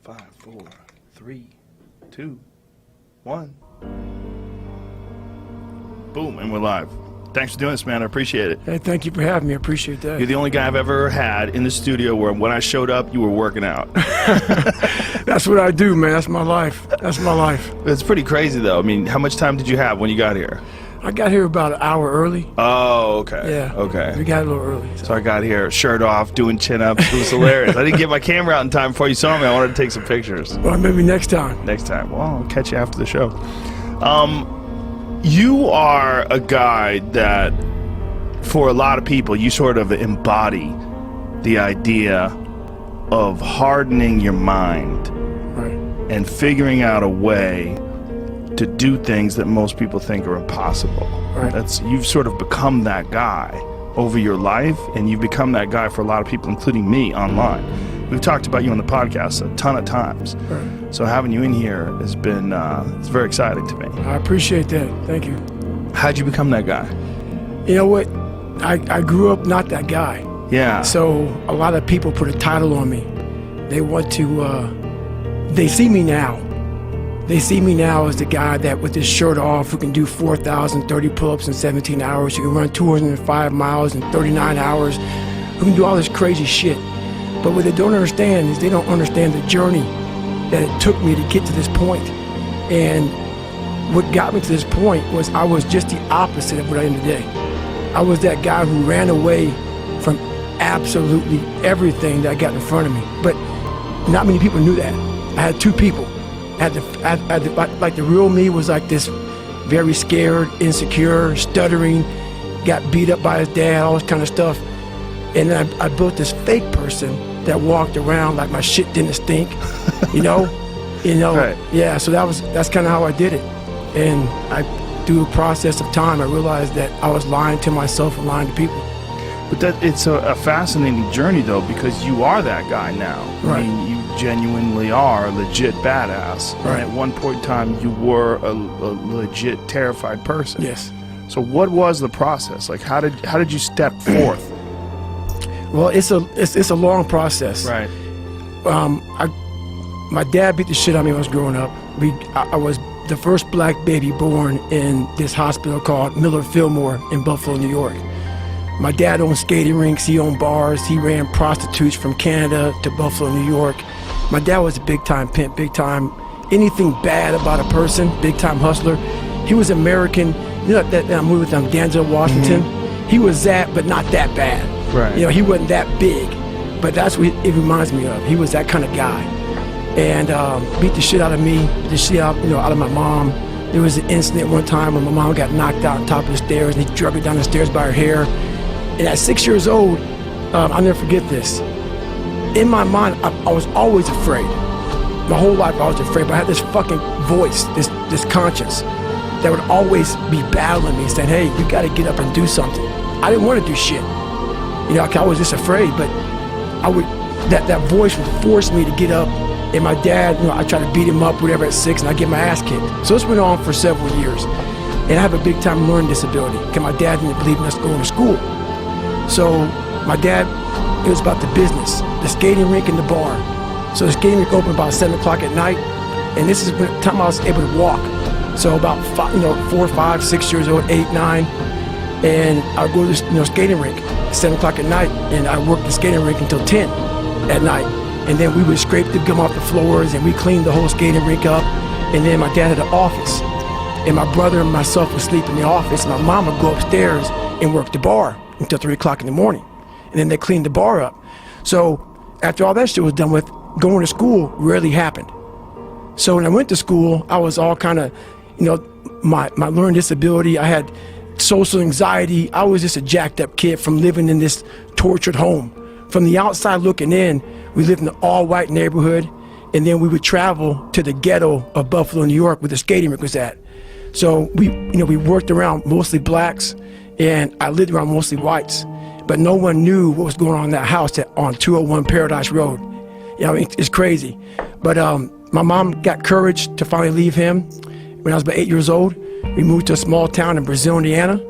5, 4, 3, 2, 1. Boom, and we're live. Thanks for doing this, man. I appreciate it. Hey, thank you for having me. I appreciate that. You're the only guy I've ever had in the studio where when I showed up, you were working out. That's what I do, man. That's my life. That's my life. It's pretty crazy, though. I mean, how much time did you have when you got here? I got here about an hour early. Oh, okay. Yeah. Okay. We got a little early. So I got here, shirt off, doing chin-ups. It was hilarious. I didn't get my camera out in time before you saw me. I wanted to take some pictures. Well, maybe next time. Next time. Well, I'll catch you after the show. You are a guy that, for a lot of people, you sort of embody the idea of hardening your mind, Right. and figuring out a way to do things that most people think are impossible. Right. You've sort of become that guy over your life, and you've become that guy for a lot of people, including me, online. We've talked about you on the podcast a ton of times. Right. So having you in here has been it's very exciting to me. I appreciate that. Thank you. How'd you become that guy? You know what? I grew up not that guy. Yeah. So a lot of people put a title on me. They want to, they see me now. They see me now as the guy that with his shirt off who can do 4,030 pull-ups in 17 hours, who can run 205 miles in 39 hours, who can do all this crazy shit. But what they don't understand is they don't understand the journey that it took me to get to this point. And what got me to this point was I was just the opposite of what I am today. I was that guy who ran away from absolutely everything that got in front of me. But not many people knew that. I had two people. Like the real me was like this very scared, insecure, stuttering, got beat up by his dad, all this kind of stuff. And then I built this fake person that walked around like my shit didn't stink, you know? Right. Yeah, so that's kind of how I did it. And through a process of time, I realized that I was lying to myself and lying to people. But it's a fascinating journey, though, because you are that guy now. Right. I mean, you genuinely are a legit badass. Right. And at one point in time, you were a legit terrified person. Yes. So what was the process? Like, how did you step forth? Well, it's a long process. Right. My dad beat the shit out of me when I was growing up. I was the first black baby born in this hospital called Miller Fillmore in Buffalo, New York. My dad owned skating rinks, he owned bars, he ran prostitutes from Canada to Buffalo, New York. My dad was a big time pimp, big time, anything bad about a person, big time hustler. He was American, you know that movie with Denzel Washington? Mm-hmm. He was that, but not that bad. Right. You know, he wasn't that big, but that's what it reminds me of. He was that kind of guy. And beat the shit out of me, the shit out, out of my mom. There was an incident one time when my mom got knocked out on top of the stairs and he drug her down the stairs by her hair. And at 6 years old, I'll never forget this. In my mind, I was always afraid. My whole life I was afraid, but I had this fucking voice, this conscience that would always be battling me, saying, hey, you gotta get up and do something. I didn't want to do shit. I was just afraid, but that voice would force me to get up. And my dad, I tried to beat him up, whatever, at 6, and I get my ass kicked. So this went on for several years. And I have a big time learning disability, because my dad didn't believe in us going to school. So my dad, it was about the business, the skating rink and the bar. So the skating rink opened about 7 o'clock at night, and this is the time I was able to walk. So about 4, 5, 6 years old, 8, 9, and I would go to the skating rink at 7 o'clock at night, and I worked the skating rink until 10 at night. And then we would scrape the gum off the floors, and we cleaned the whole skating rink up. And then my dad had an office, and my brother and myself would sleep in the office. And my mom would go upstairs and work the bar until 3 o'clock in the morning. And then they cleaned the bar up. So after all that shit was done with, going to school rarely happened. So when I went to school, I was all kind of, my learning disability, I had social anxiety. I was just a jacked up kid from living in this tortured home. From the outside looking in, we lived in an all-white neighborhood, and then we would travel to the ghetto of Buffalo, New York, where the skating rink was at. So we worked around mostly blacks, and I lived around mostly whites. But no one knew what was going on in that house on 201 Paradise Road. It's crazy. But my mom got courage to finally leave him when I was about 8 years old. We moved to a small town in Brazil, Indiana,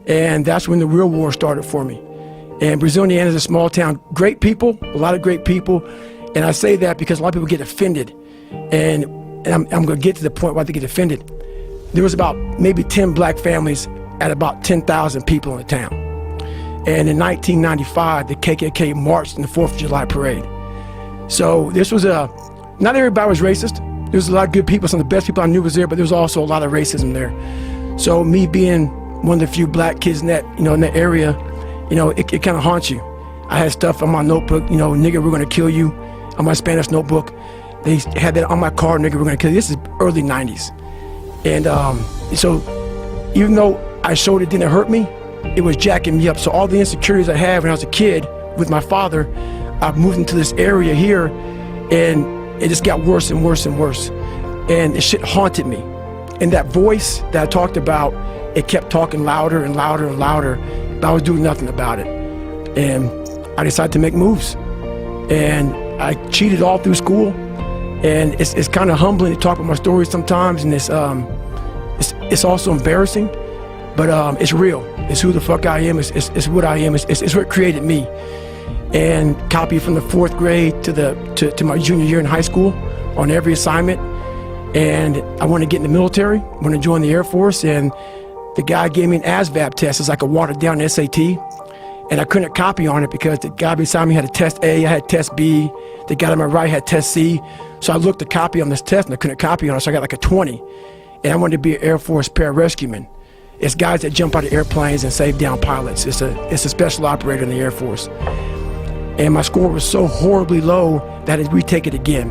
and that's when the real war started for me. And Brazil, Indiana is a small town, great people, a lot of great people, And I say that because a lot of people get offended, and I'm going to get to the point why they get offended. There was about maybe 10 black families at about 10,000 people in the town. And in 1995, the KKK marched in the 4th of July parade. So this was not everybody was racist. There was a lot of good people. Some of the best people I knew was there, but there was also a lot of racism there. So me being one of the few black kids in that, in that area, it kind of haunts you. I had stuff on my notebook, nigga, we're gonna kill you, on my Spanish notebook. They had that on my car, nigga, we're gonna kill you. This is early 90s. And so even though I showed it didn't hurt me, it was jacking me up. So all the insecurities I had when I was a kid with my father, I moved into this area here, and it just got worse and worse and worse. And the shit haunted me. And that voice that I talked about, it kept talking louder and louder and louder, but I was doing nothing about it. And I decided to make moves. And I cheated all through school. And it's kind of humbling to talk about my stories sometimes, and it's also embarrassing, but it's real. It's who the fuck I am. It's what I am. It's what created me. And copied from the 4th grade to my junior year in high school on every assignment. And I wanted to get in the military, wanted to join the Air Force, and the guy gave me an ASVAB test. It's like a watered down SAT. And I couldn't copy on it because the guy beside me had a test A, I had test B, the guy on my right had test C. So I looked to copy on this test and I couldn't copy on it, so I got like a 20. And I wanted to be an Air Force pararescueman. It's guys that jump out of airplanes and save down pilots. It's a special operator in the Air Force. And my score was so horribly low that I had to retake it again.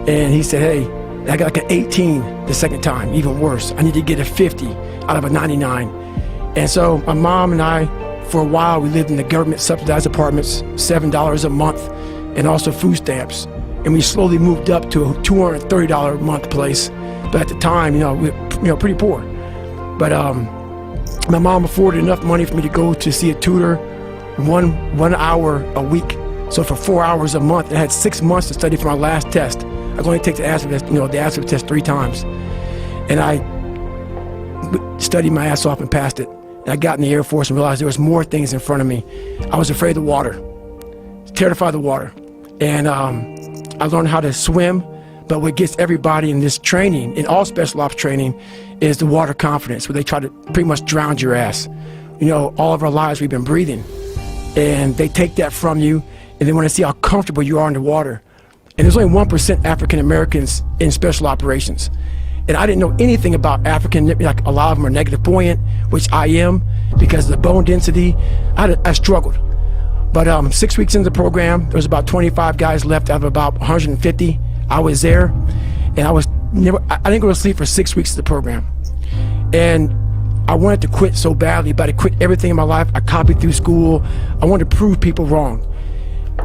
And he said, hey, I got like an 18 the second time, even worse. I need to get a 50 out of a 99. And so my mom and I, for a while, we lived in the government subsidized apartments, $7 a month, and also food stamps. And we slowly moved up to a $230 a month place. But at the time, we were pretty poor. But my mom afforded enough money for me to go to see a tutor 1 hour a week. So for 4 hours a month, I had 6 months to study for my last test. I could only take the ASVAB test 3 times. And I studied my ass off and passed it. And I got in the Air Force and realized there was more things in front of me. I was afraid of the water, terrified of the water. And I learned how to swim, but what gets everybody in this training, in all special ops training, is the water confidence, where they try to pretty much drown your ass. All of our lives we've been breathing, and they take that from you, and they want to see how comfortable you are underwater. And there's only 1% African Americans in special operations. And I didn't know anything about African, like a lot of them are negative buoyant, which I am, because of the bone density. I struggled. But 6 weeks into the program, there was about 25 guys left out of about 150. I was there, and I didn't go to sleep for 6 weeks of the program. And I wanted to quit so badly, but I quit everything in my life. I copied through school. I wanted to prove people wrong.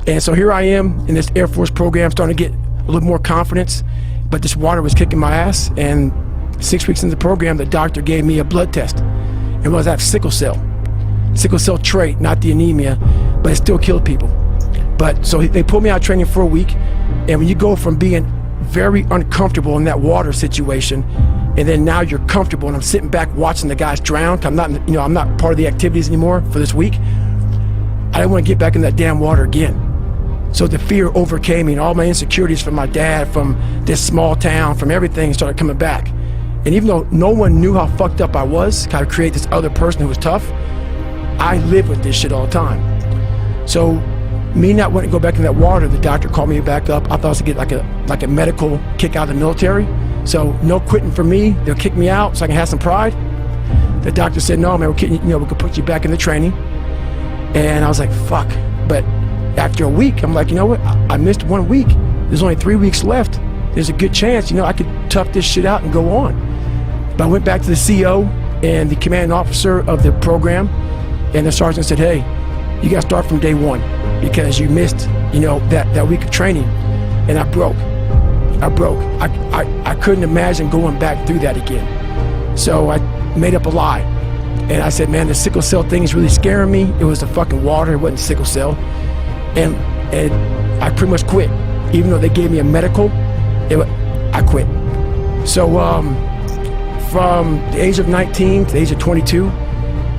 And so here I am in this Air Force program, starting to get a little more confidence, but this water was kicking my ass. And 6 weeks into the program, the doctor gave me a blood test. It was I have sickle cell trait, not the anemia, but it still killed people. But so they pulled me out of training for a week, and when you go from being very uncomfortable in that water situation, and then now you're comfortable, and I'm sitting back watching the guys drown. I'm not part of the activities anymore for this week. I didn't want to get back in that damn water again. So the fear overcame me, and all my insecurities from my dad, from this small town, from everything started coming back. And even though no one knew how fucked up I was, kind of create this other person who was tough, I live with this shit all the time. So me not wanting to go back in that water, the doctor called me back up. I thought I was gonna get like a medical kick out of the military. So no quitting for me. They'll kick me out so I can have some pride. The doctor said, no, man, we could put you back in the training. And I was like, fuck. But after a week, I'm like, you know what? I missed 1 week. There's only 3 weeks left. There's a good chance, I could tough this shit out and go on. But I went back to the CO and the commanding officer of the program, and the sergeant said, hey, you gotta start from day one because you missed, that week of training. And I broke. I couldn't imagine going back through that again. So I made up a lie. And I said, man, the sickle cell thing is really scaring me. It was the fucking water, it wasn't sickle cell. And I pretty much quit. Even though they gave me a medical, I quit. So from the age of 19 to the age of 22,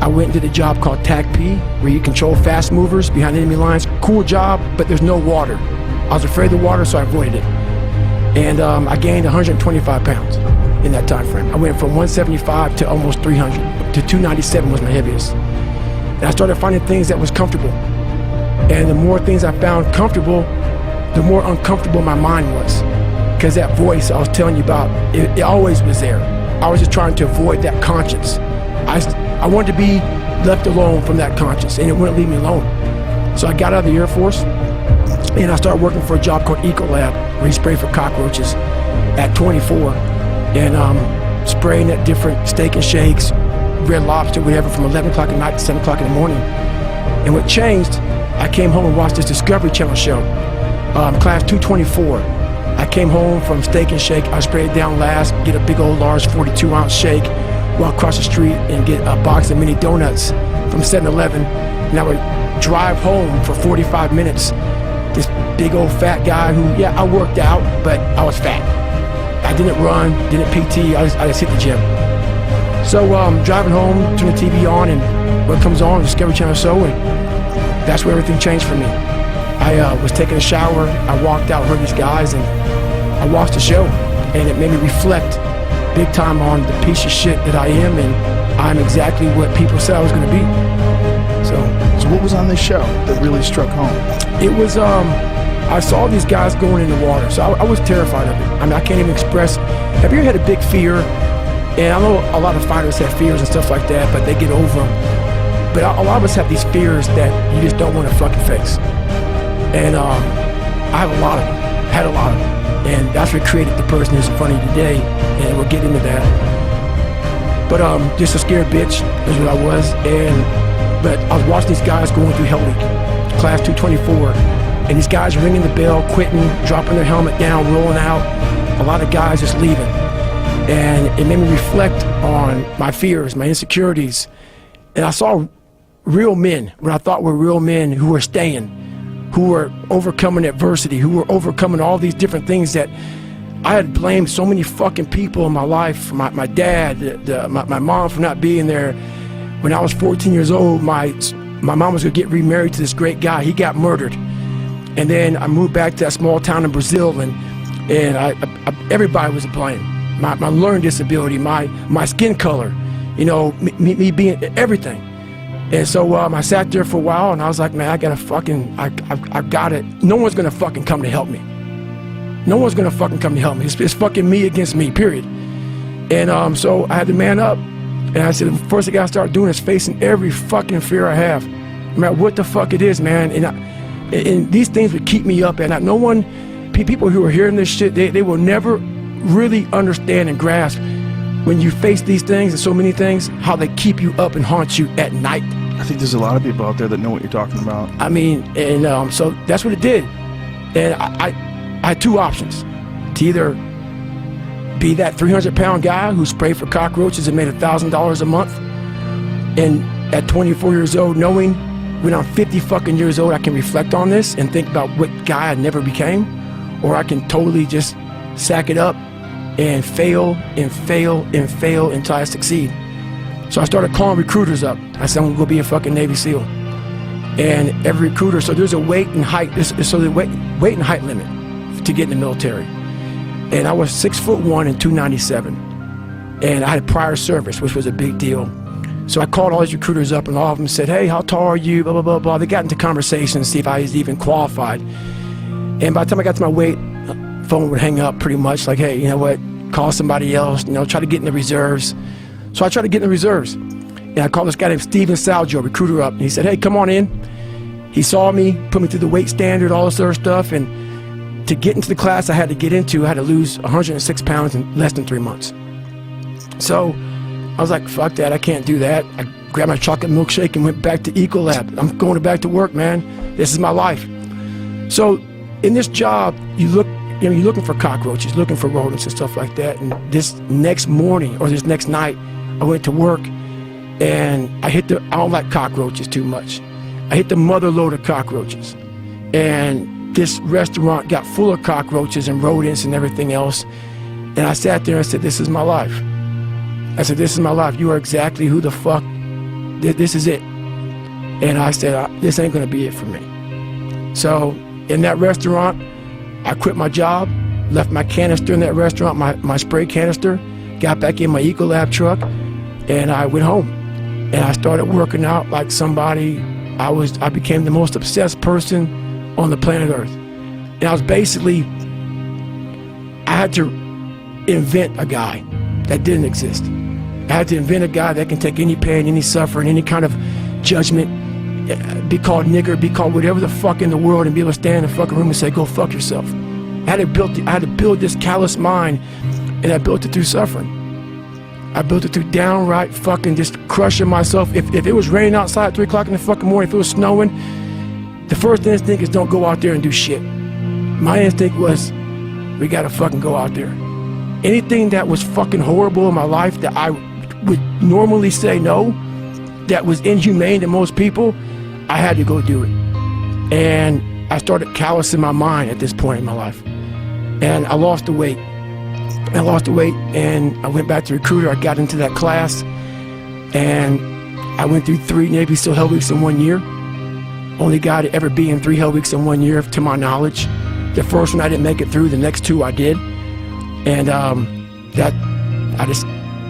I went and did a job called TAC-P, where you control fast movers behind enemy lines. Cool job, but there's no water. I was afraid of the water, so I avoided it. And I gained 125 pounds in that time frame. I went from 175 to almost 300, to 297 was my heaviest. And I started finding things that was comfortable. And the more things I found comfortable, the more uncomfortable my mind was. Because that voice I was telling you about, it always was there. I was just trying to avoid that conscience. I wanted to be left alone from that conscience, and it wouldn't leave me alone. So I got out of the Air Force, and I started working for a job called Ecolab, where you spray for cockroaches at 24, and spraying at different Steak and Shakes, Red Lobster, whatever, from 11 o'clock at night to 7 o'clock in the morning. And what changed, I came home and watched this Discovery Channel show, Class 224. I came home from Steak and Shake, I sprayed it down last, get a big old large 42-ounce shake, walk across the street and get a box of mini donuts from 7-Eleven, and I would drive home for 45 minutes. This big old fat guy who, yeah, I worked out, but I was fat. I didn't run, didn't PT, I just hit the gym. So driving home, turn the TV on, and what comes on, Discovery Channel show, and that's where everything changed for me. I was taking a shower, I walked out, heard these guys, and I watched the show, and it made me reflect big time on the piece of shit that I am, and I'm exactly what people said I was going to be. So what was on this show that really struck home? It was, I saw these guys going in the water, so I was terrified of it. I mean, I can't even express. Have you ever had a big fear? And I know a lot of fighters have fears and stuff like that, but they get over them. But a lot of us have these fears that you just don't want to fucking face. And I have a lot of them, had a lot of them. And that's what created the person who's in front of you today, and we'll get into that. But just a scared bitch is what I was. But I was watching these guys going through Hell Week, Class 224, and these guys ringing the bell, quitting, dropping their helmet down, rolling out. A lot of guys just leaving. And it made me reflect on my fears, my insecurities. And I saw real men, what I thought were real men, who were staying, who were overcoming adversity, who were overcoming all these different things that I had blamed so many fucking people in my life, my dad, my mom for not being there. When I was 14 years old, my mom was gonna get remarried to this great guy. He got murdered. And then I moved back to that small town in Brazil, and everybody was to blame. My learning disability, my skin color, you know, me being everything. And so I sat there for a while, and I was like, man, I got it. No one's gonna fucking come to help me. No one's gonna fucking come to help me. It's fucking me against me, period. And so I had to man up, and I said, the first thing I gotta start doing is facing every fucking fear I have, no matter what the fuck it is, man. And these things would keep me up at night. No one, people who are hearing this shit, they will never really understand and grasp when you face these things and so many things, how they keep you up and haunt you at night. I think there's a lot of people out there that know what you're talking about. I mean, and so that's what it did. And I had two options: to either be that 300-pound guy who sprayed for cockroaches and made $1,000 a month, and at 24 years old, knowing when I'm 50 fucking years old, I can reflect on this and think about what guy I never became, or I can totally just sack it up and fail and fail and fail until I succeed. So I started calling recruiters up. I said, I'm gonna go be a fucking Navy SEAL. And every recruiter, so there's a weight and height, so the weight and height limit to get in the military. And I was 6'1" and 297. And I had prior service, which was a big deal. So I called all these recruiters up, and all of them said, hey, how tall are you, blah, blah, blah, blah. They got into conversation to see if I was even qualified. And by the time I got to my weight, phone would hang up pretty much, like, hey, you know what, call somebody else, you know, try to get in the reserves. So I tried to get in the reserves. And I called this guy named Steven Salgio, recruiter, up, and he said, hey, come on in. He saw me, put me through the weight standard, all this other stuff, and to get into the class I had to get into, I had to lose 106 pounds in less than 3 months. So I was like, fuck that, I can't do that. I grabbed my chocolate milkshake and went back to Ecolab. I'm going back to work, man. This is my life. So in this job, you're looking for cockroaches, looking for rodents and stuff like that. And this next morning, or this next night, I went to work, and I don't like cockroaches too much. I hit the mother load of cockroaches. And this restaurant got full of cockroaches and rodents and everything else. And I sat there and I said, this is my life. I said, this is my life. You are exactly who the fuck, this is it. And I said, this ain't gonna be it for me. So in that restaurant, I quit my job, left my canister in that restaurant, my spray canister, got back in my Ecolab truck, and I went home. And I started working out like somebody. I became the most obsessed person on the planet Earth. And I was basically, I had to invent a guy that didn't exist. I had to invent a guy that can take any pain, any suffering, any kind of judgment, be called nigger, be called whatever the fuck in the world, and be able to stand in the fucking room and say, go fuck yourself. I had to build this callous mind, and I built it through suffering. I built it through downright fucking just crushing myself. If it was raining outside at 3 o'clock in the fucking morning, if it was snowing, the first instinct is don't go out there and do shit. My instinct was, we gotta fucking go out there. Anything that was fucking horrible in my life that I would normally say no, that was inhumane to most people, I had to go do it. And I started callousing my mind at this point in my life. And I lost the weight. I lost the weight and I went back to recruiter. I got into that class and I went through 3 Navy SEAL Hell Weeks in 1 year. Only guy to ever be in 3 Hell Weeks in 1 year, to my knowledge. The first one I didn't make it through, the next 2 I did. And that I just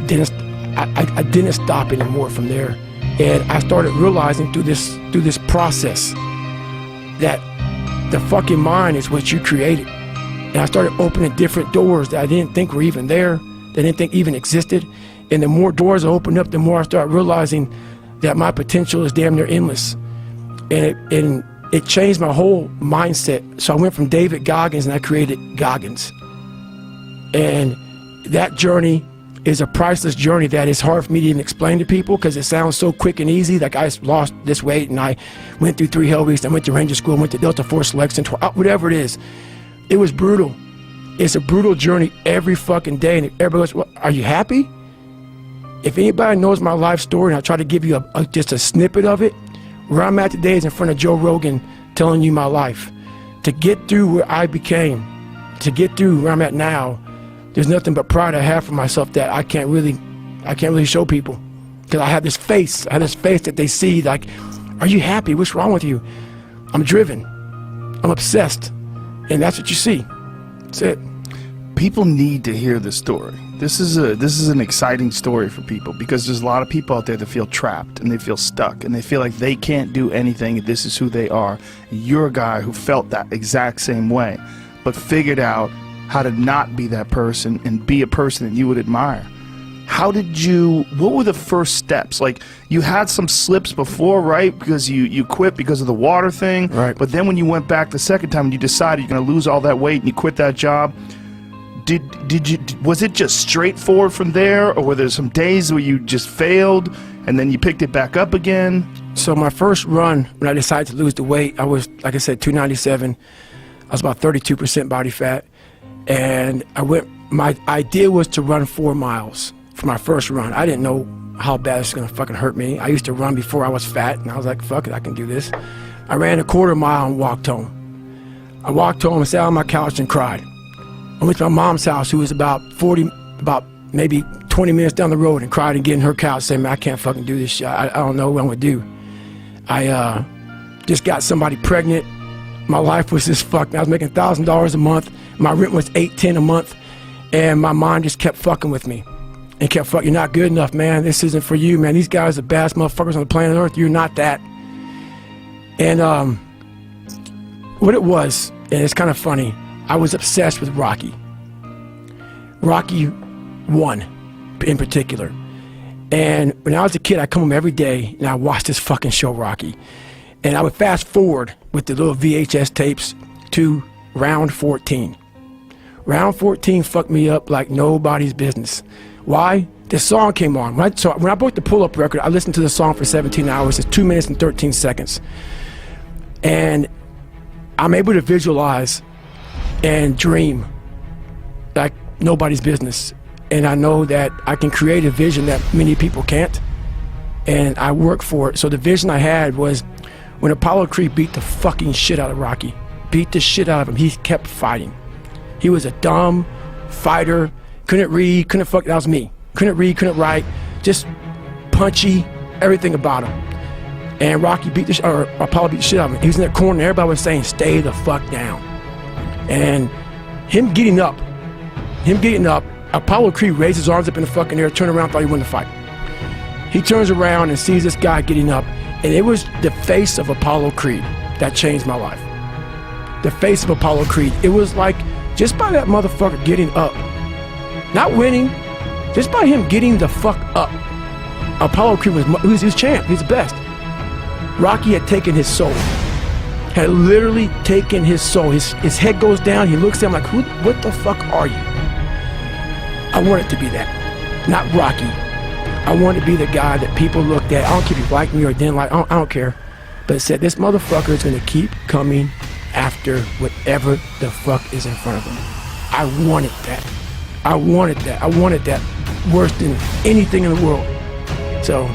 didn't, I didn't stop anymore from there. And I started realizing through this process that the fucking mind is what you created. And I started opening different doors that I didn't think were even there, that I didn't think even existed. And the more doors I opened up, the more I started realizing that my potential is damn near endless. And it changed my whole mindset. So I went from David Goggins and I created Goggins. And that journey is a priceless journey that is hard for me to even explain to people because it sounds so quick and easy. Like I lost this weight and I went through 3 Hell Weeks, I went to Ranger School, went to Delta Force Selection, whatever it is. It was brutal. It's a brutal journey every fucking day. And everybody goes, well, are you happy? If anybody knows my life story, and I try to give you just a snippet of it, where I'm at today is in front of Joe Rogan telling you my life. To get through where I became, to get through where I'm at now, there's nothing but pride I have for myself that I can't really show people. Because I have this face that they see like, are you happy? What's wrong with you? I'm driven. I'm obsessed. And that's what you see. That's it. People need to hear this story. This is an exciting story for people because there's a lot of people out there that feel trapped and they feel stuck and they feel like they can't do anything and this is who they are. You're a guy who felt that exact same way, but figured out how to not be that person and be a person that you would admire. What were the first steps? Like, you had some slips before, right? Because you quit because of the water thing. Right. But then when you went back the second time and you decided you're going to lose all that weight and you quit that job, was it just straightforward from there? Or were there some days where you just failed and then you picked it back up again? So my first run, when I decided to lose the weight, I was, like I said, 297. I was about 32% body fat. And my idea was to run 4 miles. For my first run. I didn't know how bad it's gonna fucking hurt me. I used to run before I was fat and I was like, fuck it, I can do this. I ran a 1/4 mile and walked home. I walked home and sat on my couch and cried. I went to my mom's house, who was about maybe 20 minutes down the road, and cried again in her couch saying, man, I can't fucking do this shit. I don't know what I'm gonna do. I just got somebody pregnant. My life was just fucked. I was making $1,000 a month. My rent was $810 a month. And my mind just kept fucking with me. And kept fucking, you're not good enough, man. This isn't for you, man. These guys are the baddest motherfuckers on the planet Earth. You're not that. And what it was, and it's kind of funny, I was obsessed with Rocky. Rocky 1 in particular. And when I was a kid, I'd come home every day and I watched this fucking show, Rocky. And I would fast forward with the little VHS tapes to round 14. Round 14 fucked me up like nobody's business. Why? This song came on, right? So when I broke the pull-up record, I listened to the song for 17 hours. It's 2 minutes and 13 seconds. And I'm able to visualize and dream like nobody's business. And I know that I can create a vision that many people can't. And I work for it. So the vision I had was when Apollo Creed beat the fucking shit out of Rocky, beat the shit out of him, he kept fighting. He was a dumb fighter. Couldn't read, that was me. Couldn't read, couldn't write, just punchy, everything about him. And Rocky Apollo beat the shit out of him. He was in that corner and everybody was saying, stay the fuck down. And him getting up, Apollo Creed raised his arms up in the fucking air, turned around, thought he won the fight. He turns around and sees this guy getting up, and it was the face of Apollo Creed that changed my life. The face of Apollo Creed. It was like, just by that motherfucker getting up, not winning, just by him getting the fuck up, Apollo Creed was champ, he's the best. Rocky had taken his soul, had literally taken his soul. His head goes down, he looks at him like, what the fuck are you? I wanted to be that, not Rocky. I wanted to be the guy that people looked at, I don't care if you like me or didn't like, I don't care, but it said, this motherfucker is gonna keep coming after whatever the fuck is in front of him. I wanted that. I wanted that worse than anything in the world. So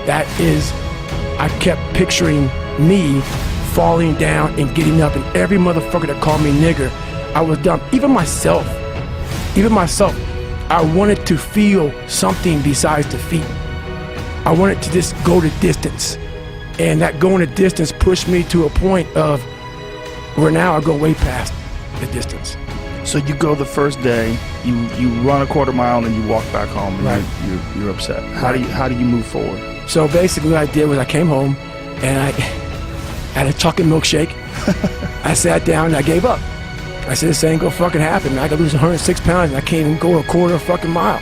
that is, I kept picturing me falling down and getting up, and every motherfucker that called me nigger, I was dumb. Even myself, I wanted to feel something besides defeat. I wanted to just go the distance. And that going the distance pushed me to a point of where now I go way past the distance. So you go the first day, you run a quarter mile, and you walk back home, and right. you're upset. How do you move forward? So basically what I did was I came home and I had a chocolate milkshake. I sat down and I gave up. I said, this ain't gonna fucking happen, man. I gotta lose 106 pounds and I can't even go a quarter of a fucking mile.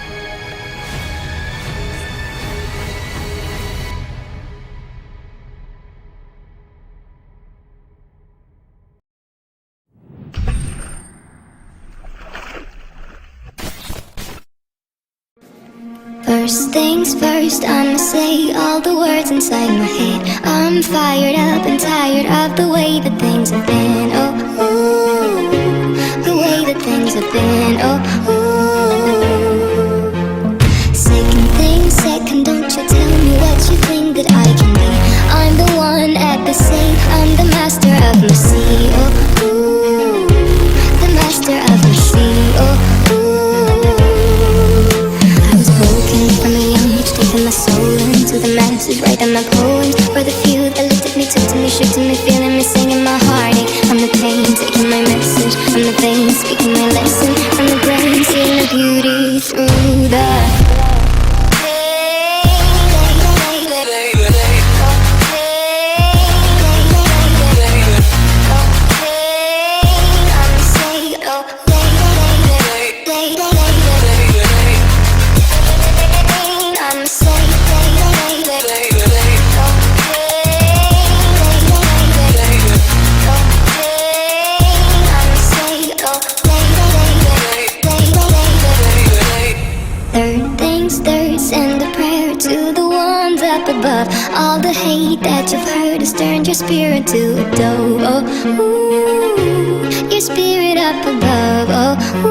First things first, I'ma say all the words inside my head. I'm fired up and tired of the way that things have been. Oh, ooh, the way that things have been. Oh, ooh. Second thing second, don't you tell me what you think that I can be. I'm the one at the sea, I'm the master of my sea. Oh, ooh, the master of my sea. Oh, ooh. From a young age, taking my soul into the masses, writing my poems for the few that looked at me, took to me, shook to me, feeling me, singing my heartache. From the pain, taking my message from the veins, speaking my lesson from the brain, seeing the beauty through the above. All the hate that you've heard has turned your spirit to a dove. Oh, ooh, your spirit up above. Oh, ooh.